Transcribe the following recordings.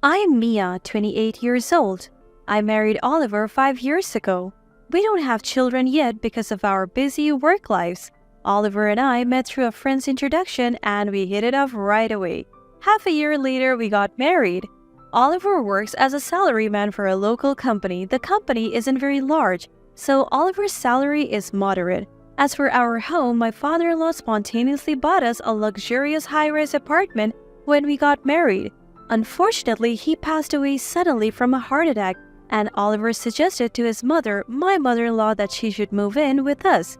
I'm Mia, 28 years old. I married Oliver 5 years ago. We don't have children yet because of our busy work lives. Oliver and I met through a friend's introduction and we hit it off right away. Half a year later, we got married. Oliver works as a salaryman for a local company. The company isn't very large, so Oliver's salary is moderate. As for our home, my father-in-law spontaneously bought us a luxurious high-rise apartment when we got married. Unfortunately, he passed away suddenly from a heart attack, and Oliver suggested to his mother, my mother-in-law, that she should move in with us.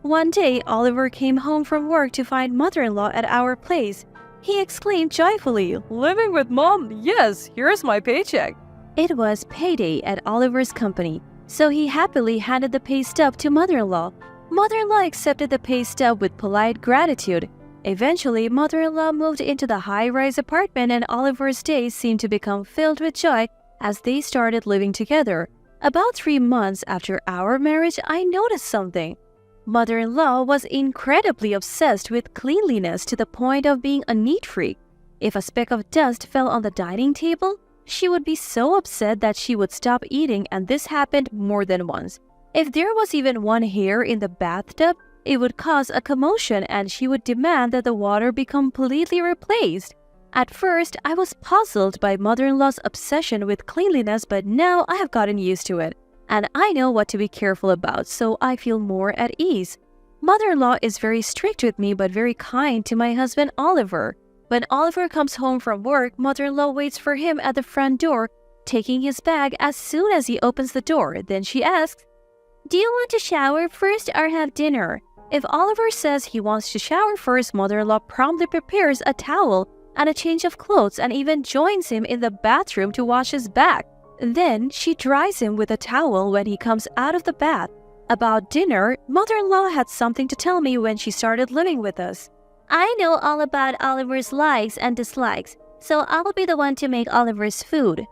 One day, Oliver came home from work to find mother-in-law at our place. He exclaimed joyfully, "Living with Mom? Yes, here's my paycheck." It was payday at Oliver's company, so he happily handed the pay stub to mother-in-law. Mother-in-law accepted the pay stub with polite gratitude. Eventually, mother-in-law moved into the high-rise apartment and Oliver's days seemed to become filled with joy as they started living together. About 3 months after our marriage, I noticed something. Mother-in-law was incredibly obsessed with cleanliness to the point of being a neat freak. If a speck of dust fell on the dining table, she would be so upset that she would stop eating, and this happened more than once. If there was even one hair in the bathtub, it would cause a commotion and she would demand that the water be completely replaced. At first, I was puzzled by mother-in-law's obsession with cleanliness, but now I have gotten used to it. And I know what to be careful about, so I feel more at ease. Mother-in-law is very strict with me but very kind to my husband Oliver. When Oliver comes home from work, mother-in-law waits for him at the front door, taking his bag as soon as he opens the door. Then she asks, "Do you want to shower first or have dinner?" If Oliver says he wants to shower first, mother-in-law promptly prepares a towel and a change of clothes and even joins him in the bathroom to wash his back. Then she dries him with a towel when he comes out of the bath. About dinner, mother-in-law had something to tell me when she started living with us. "I know all about Oliver's likes and dislikes, so I'll be the one to make Oliver's food."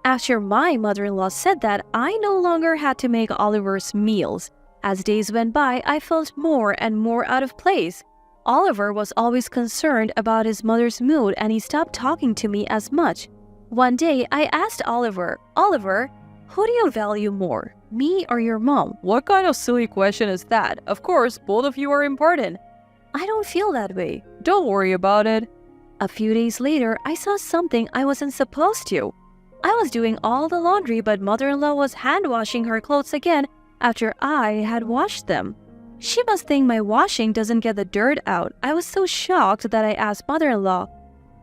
After my mother-in-law said that, I no longer had to make Oliver's meals. As days went by, I felt more and more out of place. Oliver was always concerned about his mother's mood and he stopped talking to me as much. One day, I asked Oliver, "Who do you value more, me or your mom?" What kind of silly question is that? Of course, both of you are important. "I don't feel that way." Don't worry about it. A few days later, I saw something I wasn't supposed to. I was doing all the laundry, but mother-in-law was hand-washing her clothes again after I had washed them. She must think my washing doesn't get the dirt out. I was so shocked that I asked mother-in-law,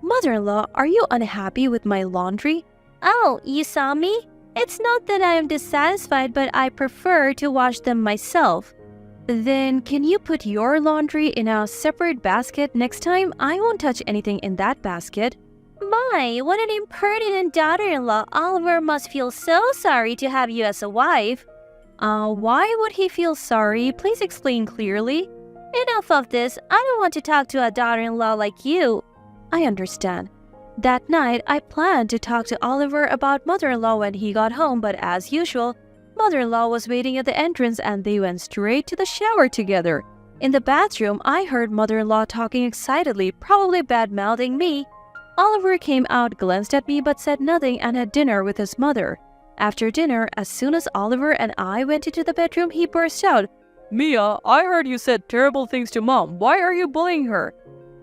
"Mother-in-law, are you unhappy with my laundry?" "Oh, you saw me? It's not that I am dissatisfied, but I prefer to wash them myself." "Then can you put your laundry in a separate basket next time? I won't touch anything in that basket." My, what an impertinent daughter-in-law. Oliver must feel so sorry to have you as a wife. Why would he feel sorry? Please explain clearly. Enough of this. I don't want to talk to a daughter-in-law like you. I understand. That night, I planned to talk to Oliver about mother-in-law when he got home, but as usual, mother-in-law was waiting at the entrance and they went straight to the shower together. In the bathroom, I heard mother-in-law talking excitedly, probably bad-mouthing me. Oliver came out, glanced at me but said nothing and had dinner with his mother. After dinner, as soon as Oliver and I went into the bedroom, he burst out, "Mia, I heard you said terrible things to Mom. Why are you bullying her?"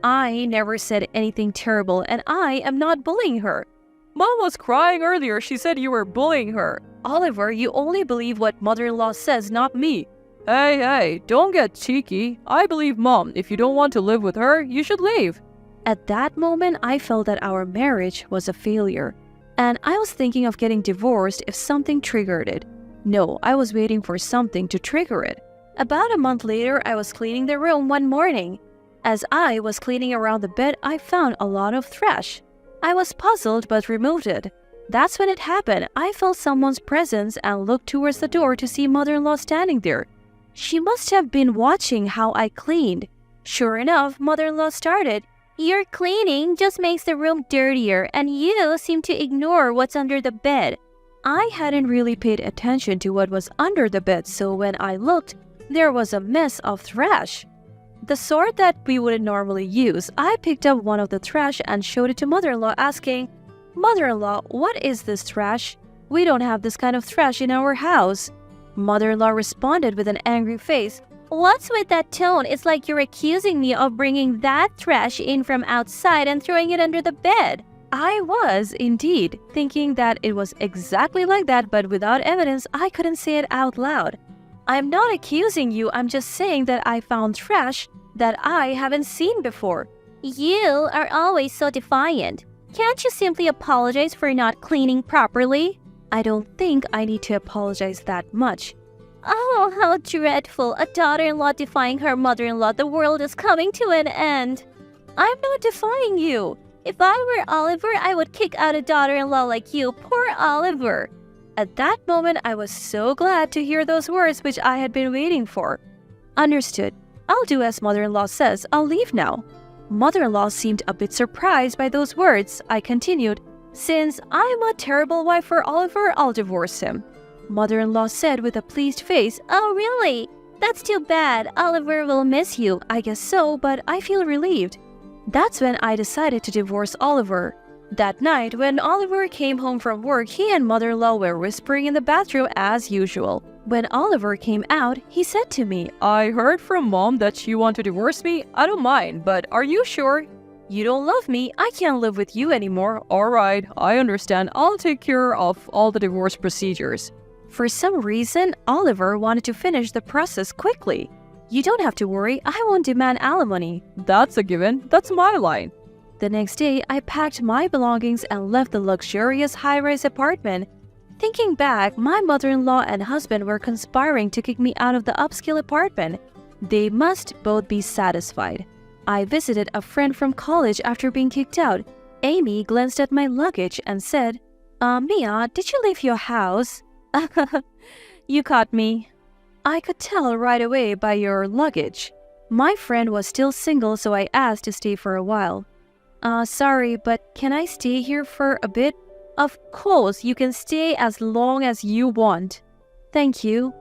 I never said anything terrible and I am not bullying her. Mom was crying earlier. She said you were bullying her. Oliver, you only believe what mother-in-law says, not me. Hey, don't get cheeky. I believe Mom. If you don't want to live with her, you should leave. At that moment, I felt that our marriage was a failure. And I was thinking of getting divorced if something triggered it. No, I was waiting for something to trigger it. About a month later, I was cleaning the room one morning. As I was cleaning around the bed, I found a lot of trash. I was puzzled but removed it. That's when it happened. I felt someone's presence and looked towards the door to see mother-in-law standing there. She must have been watching how I cleaned. Sure enough, mother-in-law started, "Your cleaning just makes the room dirtier and you seem to ignore what's under the bed." I hadn't really paid attention to what was under the bed, so when I looked, there was a mess of trash. The sort that we wouldn't normally use. I picked up one of the trash and showed it to mother-in-law asking, Mother-in-law, what is this trash? We don't have this kind of trash in our house. Mother-in-law responded with an angry face. What's with that tone? It's like you're accusing me of bringing that trash in from outside and throwing it under the bed. I was, indeed, thinking that it was exactly like that, but without evidence, I couldn't say it out loud. I'm not accusing you, I'm just saying that I found trash that I haven't seen before. You are always so defiant. Can't you simply apologize for not cleaning properly? I don't think I need to apologize that much. Oh, how dreadful. A daughter-in-law defying her mother-in-law. The world is coming to an end. I'm not defying you. If I were Oliver, I would kick out a daughter-in-law like you. Poor Oliver. At that moment, I was so glad to hear those words which I had been waiting for. Understood. I'll do as mother-in-law says. I'll leave now. Mother-in-law seemed a bit surprised by those words. I continued, since I'm a terrible wife for Oliver, I'll divorce him. Mother-in-law said with a pleased face, Oh, really? That's too bad. Oliver will miss you. I guess so, but I feel relieved. That's when I decided to divorce Oliver. That night, when Oliver came home from work, he and mother-in-law were whispering in the bathroom as usual. When Oliver came out, he said to me, I heard from Mom that you want to divorce me. I don't mind, but are you sure? You don't love me. I can't live with you anymore. Alright, I understand. I'll take care of all the divorce procedures. For some reason, Oliver wanted to finish the process quickly. You don't have to worry, I won't demand alimony. That's a given. That's my line. The next day, I packed my belongings and left the luxurious high-rise apartment. Thinking back, my mother-in-law and husband were conspiring to kick me out of the upscale apartment. They must both be satisfied. I visited a friend from college after being kicked out. Amy glanced at my luggage and said, Mia, did you leave your house? You caught me. I could tell right away by your luggage. My friend was still single, so I asked to stay for a while. Sorry, but can I stay here for a bit? Of course, you can stay as long as you want. Thank you.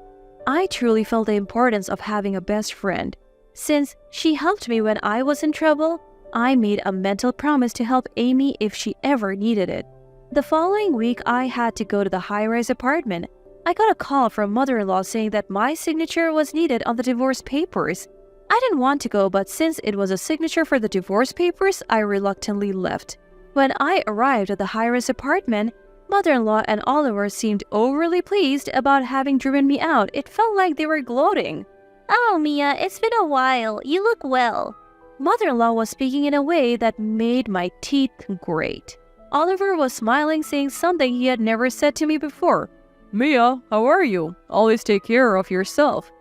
I truly felt the importance of having a best friend. Since she helped me when I was in trouble, I made a mental promise to help Amy if she ever needed it. The following week, I had to go to the high-rise apartment. I got a call from mother-in-law saying that my signature was needed on the divorce papers. I didn't want to go, but since it was a signature for the divorce papers, I reluctantly left. When I arrived at the high-rise apartment, mother-in-law and Oliver seemed overly pleased about having driven me out. It felt like they were gloating. Oh, Mia, it's been a while. You look well. Mother-in-law was speaking in a way that made my teeth grate. Oliver was smiling, saying something he had never said to me before. Mia, how are you? Always take care of yourself.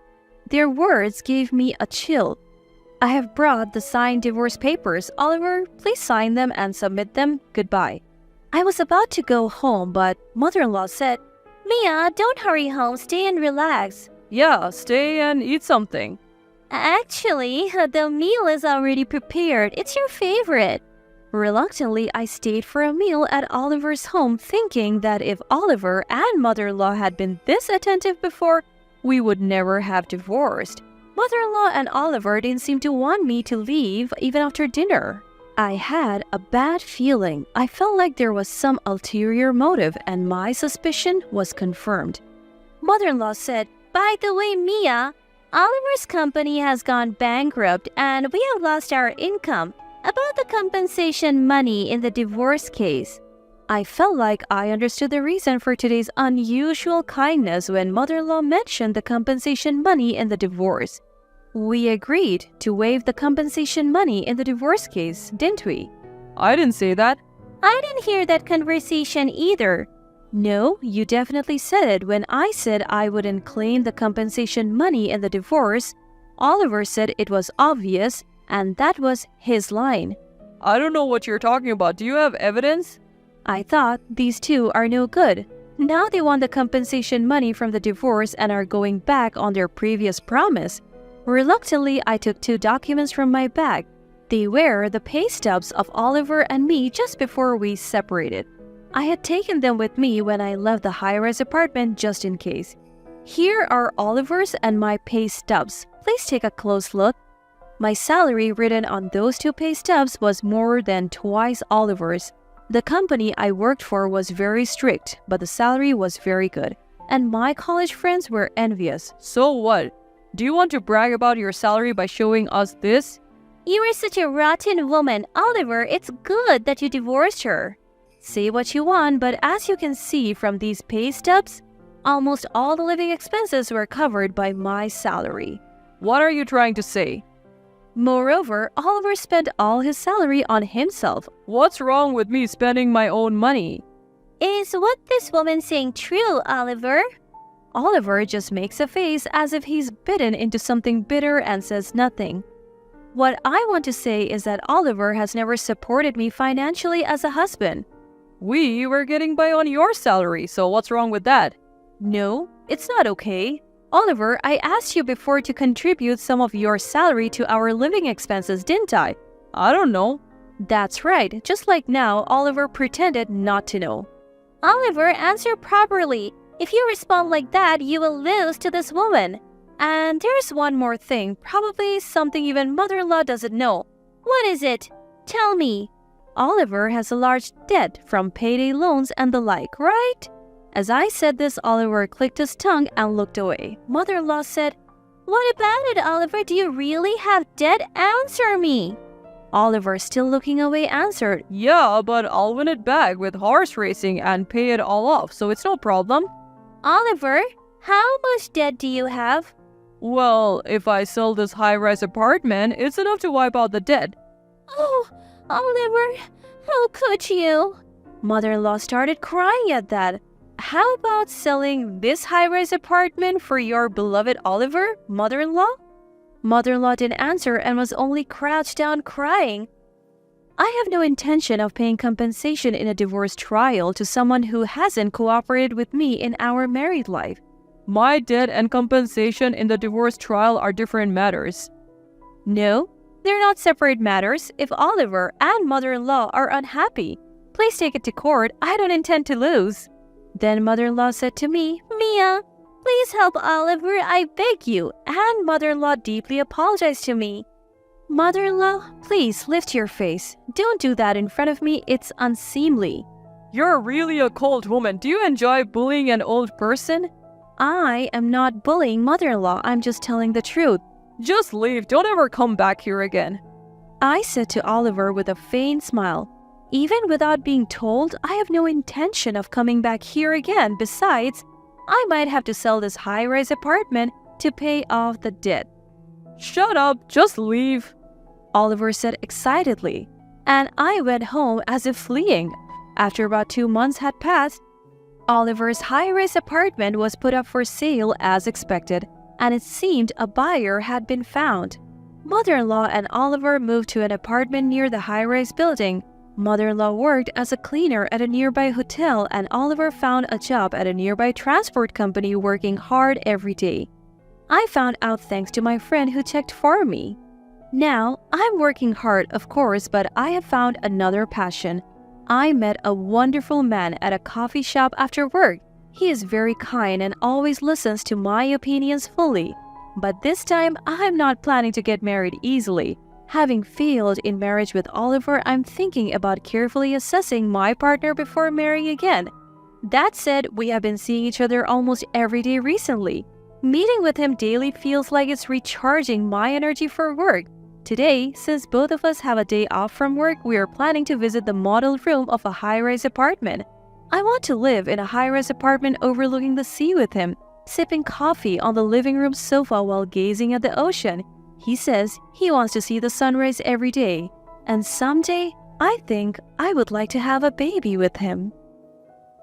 Their words gave me a chill. I have brought the signed divorce papers. Oliver, please sign them and submit them. Goodbye. I was about to go home, but mother-in-law said, Mia, don't hurry home. Stay and relax. Yeah, stay and eat something. Actually, the meal is already prepared. It's your favorite. Reluctantly, I stayed for a meal at Oliver's home, thinking that if Oliver and mother-in-law had been this attentive before, we would never have divorced. Mother-in-law and Oliver didn't seem to want me to leave even after dinner. I had a bad feeling. I felt like there was some ulterior motive, and my suspicion was confirmed. Mother-in-law said, By the way, Mia, Oliver's company has gone bankrupt and we have lost our income. About the compensation money in the divorce case. I felt like I understood the reason for today's unusual kindness when mother-in-law mentioned the compensation money in the divorce. We agreed to waive the compensation money in the divorce case, didn't we? I didn't say that. I didn't hear that conversation either. No, you definitely said it when I said I wouldn't claim the compensation money in the divorce. Oliver said it was obvious, and that was his line. I don't know what you're talking about. Do you have evidence? I thought these two are no good. Now they want the compensation money from the divorce and are going back on their previous promise. Reluctantly, I took 2 documents from my bag. They were the pay stubs of Oliver and me just before we separated. I had taken them with me when I left the high-rise apartment just in case. Here are Oliver's and my pay stubs. Please take a close look. My salary written on those 2 pay stubs was more than twice Oliver's. The company I worked for was very strict, but the salary was very good, and my college friends were envious. So what? Do you want to brag about your salary by showing us this? You are such a rotten woman, Oliver. It's good that you divorced her. Say what you want, but as you can see from these pay stubs, almost all the living expenses were covered by my salary. What are you trying to say? Moreover, Oliver spent all his salary on himself. What's wrong with me spending my own money? Is what this woman saying true, Oliver? Oliver just makes a face as if he's bitten into something bitter and says nothing. What I want to say is that Oliver has never supported me financially as a husband. We were getting by on your salary, so what's wrong with that? No, it's not okay. Oliver, I asked you before to contribute some of your salary to our living expenses, didn't I? I don't know. That's right. Just like now, Oliver pretended not to know. Oliver, answer properly. If you respond like that, you will lose to this woman. And there's one more thing, probably something even mother-in-law doesn't know. What is it? Tell me. Oliver has a large debt from payday loans and the like, right? As I said this, Oliver clicked his tongue and looked away. Mother-in-law said, What about it, Oliver? Do you really have debt? Answer me. Oliver, still looking away, answered, Yeah, but I'll win it back with horse racing and pay it all off, so it's no problem. Oliver, how much debt do you have? Well, if I sell this high-rise apartment, it's enough to wipe out the debt. Oh, Oliver, how could you? Mother-in-law started crying at that. How about selling this high-rise apartment for your beloved Oliver, mother-in-law? Mother-in-law didn't answer and was only crouched down crying. I have no intention of paying compensation in a divorce trial to someone who hasn't cooperated with me in our married life. My debt and compensation in the divorce trial are different matters. No, they're not separate matters. If Oliver and mother-in-law are unhappy, please take it to court. I don't intend to lose. Then mother-in-law said to me, Mia, please help Oliver, I beg you. And mother-in-law deeply apologized to me. Mother-in-law, please lift your face. Don't do that in front of me. It's unseemly. You're really a cold woman. Do you enjoy bullying an old person? I am not bullying mother-in-law. I'm just telling the truth. Just leave. Don't ever come back here again. I said to Oliver with a faint smile, Even without being told, I have no intention of coming back here again. Besides, I might have to sell this high-rise apartment to pay off the debt. Shut up. Just leave. Oliver said excitedly, and I went home as if fleeing. After about 2 months had passed, Oliver's high-rise apartment was put up for sale as expected, and it seemed a buyer had been found. Mother-in-law and Oliver moved to an apartment near the high-rise building. Mother-in-law worked as a cleaner at a nearby hotel, and Oliver found a job at a nearby transport company, working hard every day. I found out thanks to my friend who checked for me. Now, I'm working hard, of course, but I have found another passion. I met a wonderful man at a coffee shop after work. He is very kind and always listens to my opinions fully. But this time, I'm not planning to get married easily. Having failed in marriage with Oliver, I'm thinking about carefully assessing my partner before marrying again. That said, we have been seeing each other almost every day recently. Meeting with him daily feels like it's recharging my energy for work. Today, since both of us have a day off from work, we are planning to visit the model room of a high-rise apartment. I want to live in a high-rise apartment overlooking the sea with him, sipping coffee on the living room sofa while gazing at the ocean. He says he wants to see the sunrise every day, and someday, I think I would like to have a baby with him.